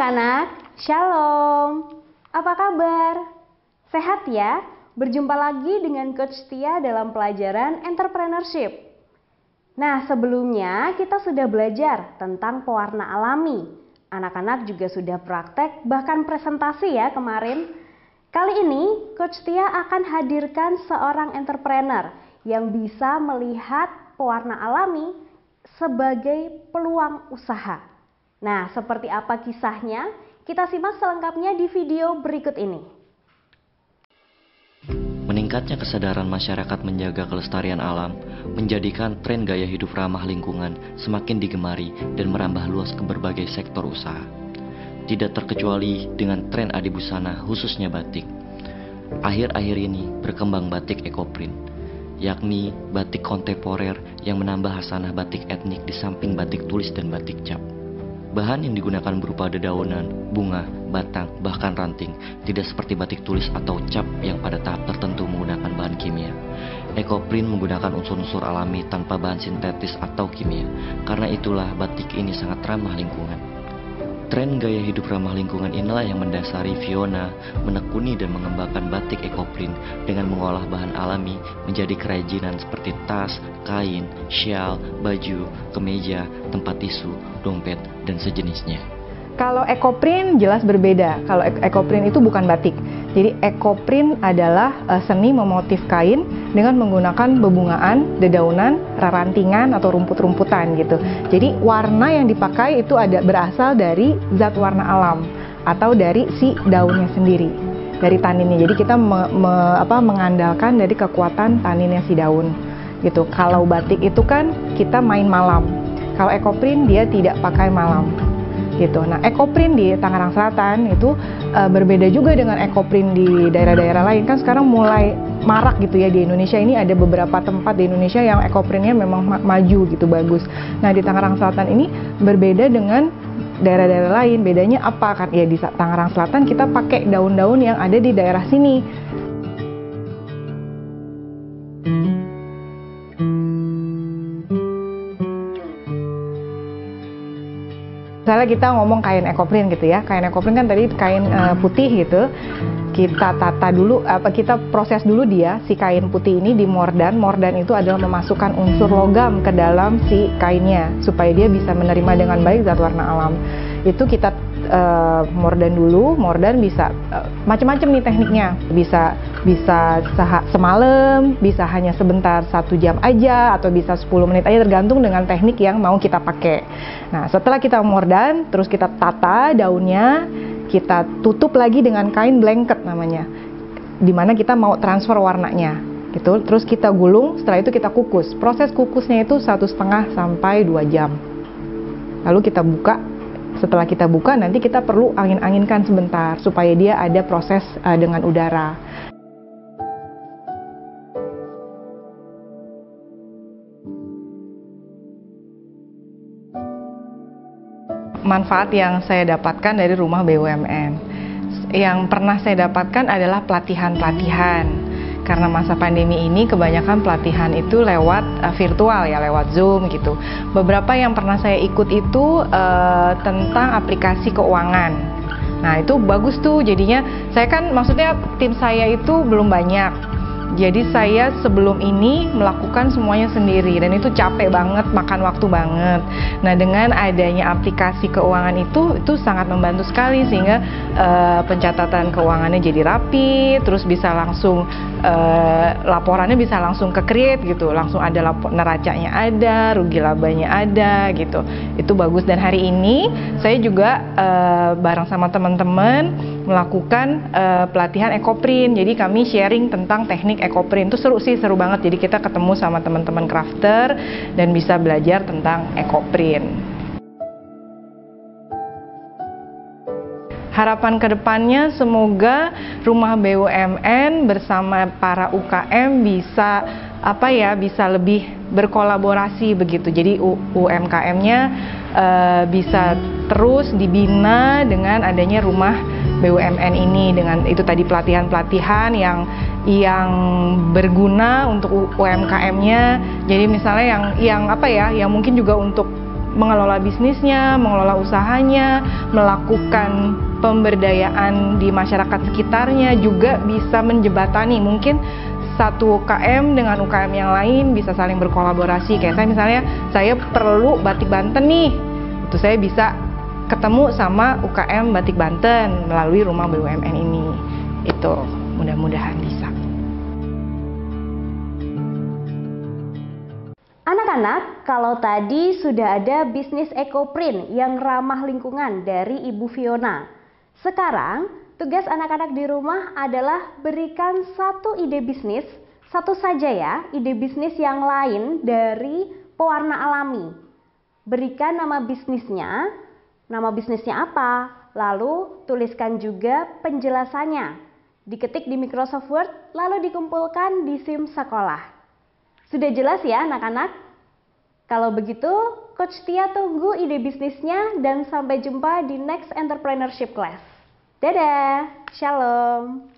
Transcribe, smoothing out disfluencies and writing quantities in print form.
anak-anak, Shalom. Apa kabar? Sehat ya? Berjumpa lagi dengan Coach Tia dalam pelajaran entrepreneurship. Nah, sebelumnya kita sudah belajar tentang pewarna alami. Anak-anak juga sudah praktek, bahkan presentasi ya kemarin. Kali ini, Coach Tia akan hadirkan seorang entrepreneur yang bisa melihat pewarna alami sebagai peluang usaha. Nah, seperti apa kisahnya? Kita simak selengkapnya di video berikut ini. Meningkatnya kesadaran masyarakat menjaga kelestarian alam menjadikan tren gaya hidup ramah lingkungan semakin digemari dan merambah luas ke berbagai sektor usaha. Tidak terkecuali dengan tren adibusana khususnya batik. Akhir-akhir ini berkembang batik ekoprint, yakni batik kontemporer yang menambah hasanah batik etnik di samping batik tulis dan batik cap. Bahan yang digunakan berupa dedaunan, bunga, batang, bahkan ranting, tidak seperti batik tulis atau cap yang pada tahap tertentu menggunakan bahan kimia. Ekoprint menggunakan unsur-unsur alami tanpa bahan sintetis atau kimia. Karena itulah batik ini sangat ramah lingkungan. Tren gaya hidup ramah lingkungan inilah yang mendasari Fiona menekuni dan mengembangkan batik ekoprint dengan mengolah bahan alami menjadi kerajinan seperti tas, kain, syal, baju, kemeja, tempat tisu, dompet, dan sejenisnya. Kalau ekoprint jelas berbeda. Kalau ekoprint itu bukan batik. Jadi ekoprint adalah seni memotif kain dengan menggunakan bebungaan, dedaunan, rarantingan atau rumput-rumputan gitu. Jadi warna yang dipakai itu berasal dari zat warna alam atau dari si daunnya sendiri, dari taninnya. Jadi kita mengandalkan dari kekuatan taninnya si daun gitu. Kalau batik itu kan kita main malam. Kalau ekoprint dia tidak pakai malam. Gitu. Nah, ekoprint di Tangerang Selatan itu berbeda juga dengan ekoprint di daerah-daerah lain. Kan sekarang mulai marak gitu ya di Indonesia. Ini ada beberapa tempat di Indonesia yang ekoprintnya memang maju gitu, bagus. Nah, di Tangerang Selatan ini berbeda dengan daerah-daerah lain. Bedanya apa kan? Ya di Tangerang Selatan kita pakai daun-daun yang ada di daerah sini. Misalnya kita ngomong kain ekoprint gitu ya, kain ekoprint kan tadi kain putih gitu, kita tata dulu, kita proses dulu dia, si kain putih ini di mordan. Mordan itu adalah memasukkan unsur logam ke dalam si kainnya, supaya dia bisa menerima dengan baik zat warna alam. Itu kita mordan dulu, mordan bisa macam-macam nih tekniknya, bisa semalam, bisa hanya sebentar 1 jam aja, atau bisa 10 menit aja, tergantung dengan teknik yang mau kita pakai. Nah, setelah kita mordan, terus kita tata daunnya, kita tutup lagi dengan kain blanket namanya, dimana kita mau transfer warnanya gitu. Terus kita gulung, setelah itu kita kukus. Proses kukusnya itu 1,5 sampai 2 jam. Lalu kita buka. Setelah kita buka, nanti kita perlu angin-anginkan sebentar supaya dia ada proses dengan udara. Manfaat yang saya dapatkan dari rumah BUMN, yang pernah saya dapatkan adalah pelatihan-pelatihan. Karena masa pandemi ini kebanyakan pelatihan itu lewat virtual ya, lewat Zoom gitu. Beberapa yang pernah saya ikut itu tentang aplikasi keuangan. Nah, itu bagus tuh, jadinya saya kan maksudnya tim saya itu belum banyak. Jadi saya sebelum ini melakukan semuanya sendiri dan itu capek banget, makan waktu banget. Nah, dengan adanya aplikasi keuangan itu sangat membantu sekali, sehingga pencatatan keuangannya jadi rapi, terus bisa langsung laporannya bisa langsung ke create gitu, langsung ada neracanya ada, rugi labanya ada gitu. Itu bagus. Dan hari ini saya juga bareng sama teman-teman melakukan pelatihan ekoprint. Jadi kami sharing tentang teknik ekoprint. Itu seru sih, seru banget. Jadi kita ketemu sama teman-teman crafter dan bisa belajar tentang ekoprint. Harapan kedepannya semoga rumah BUMN bersama para UKM bisa bisa lebih berkolaborasi begitu. Jadi UMKM-nya bisa terus dibina dengan adanya rumah BUMN ini, dengan itu tadi pelatihan-pelatihan yang berguna untuk UMKM-nya. Jadi misalnya yang mungkin juga untuk mengelola bisnisnya, mengelola usahanya, melakukan pemberdayaan di masyarakat sekitarnya, juga bisa menjembatani mungkin satu UKM dengan UKM yang lain bisa saling berkolaborasi. Kayak saya misalnya, saya perlu batik Banten nih, itu saya bisa ketemu sama UKM Batik Banten melalui Rumah BUMN ini. Itu mudah-mudahan bisa. Anak-anak, kalau tadi sudah ada bisnis EcoPrint yang ramah lingkungan dari Ibu Fiona. Sekarang, tugas anak-anak di rumah adalah berikan satu ide bisnis, satu saja ya, ide bisnis yang lain dari pewarna alami. Berikan nama bisnisnya apa, lalu tuliskan juga penjelasannya. Diketik di Microsoft Word, lalu dikumpulkan di SIM sekolah. Sudah jelas ya anak-anak? Kalau begitu, Coach Tia tunggu ide bisnisnya dan sampai jumpa di next entrepreneurship class. Dadah, shalom.